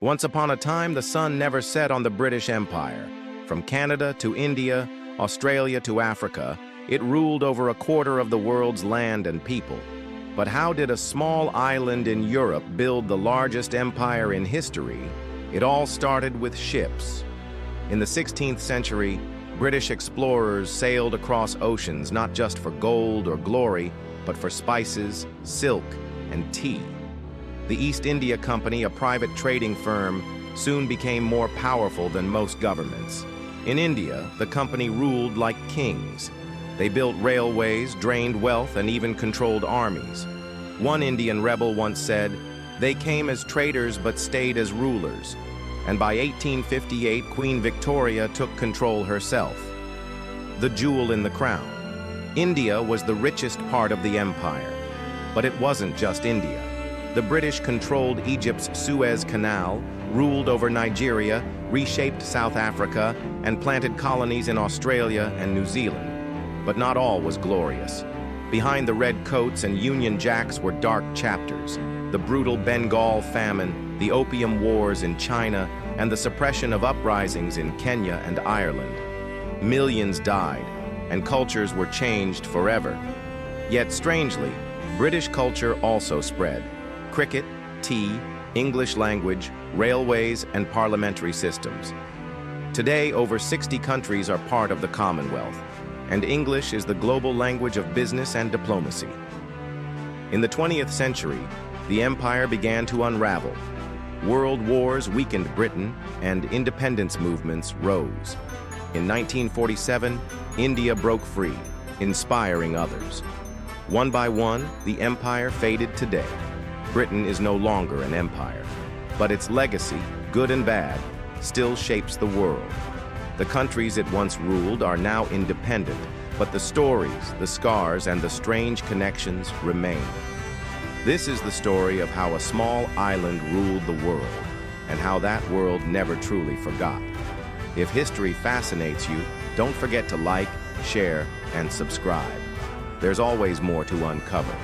Once upon a time, the sun never set on the British Empire. From Canada to India, Australia to Africa, it ruled over a quarter of the world's land and people. But how did a small island in Europe build the largest empire in history? It all started with ships. In the 16th century, British explorers sailed across oceans not just for gold or glory, but for spices, silk, and tea. The East India Company, a private trading firm, soon became more powerful than most governments. In India, the company ruled like kings. They built railways, drained wealth, and even controlled armies. One Indian rebel once said, "They came as traders but stayed as rulers." And by 1858, Queen Victoria took control herself. The jewel in the crown. India was the richest part of the empire. But it wasn't just India. The British controlled Egypt's Suez Canal, ruled over Nigeria, reshaped South Africa, and planted colonies in Australia and New Zealand. But not all was glorious. Behind the red coats and Union Jacks were dark chapters: the brutal Bengal famine, the opium wars in China, and the suppression of uprisings in Kenya and Ireland. Millions died, and cultures were changed forever. Yet strangely, British culture also spread. Cricket, tea, English language, railways, and parliamentary systems. Today, over 60 countries are part of the Commonwealth, and English is the global language of business and diplomacy. In the 20th century, the empire began to unravel. World wars weakened Britain, and independence movements rose. In 1947, India broke free, inspiring others. One by one, the empire faded today. Britain is no longer an empire, but its legacy, good and bad, still shapes the world. The countries it once ruled are now independent, but the stories, the scars, and the strange connections remain. This is the story of how a small island ruled the world, and how that world never truly forgot. If history fascinates you, don't forget to like, share, and subscribe. There's always more to uncover.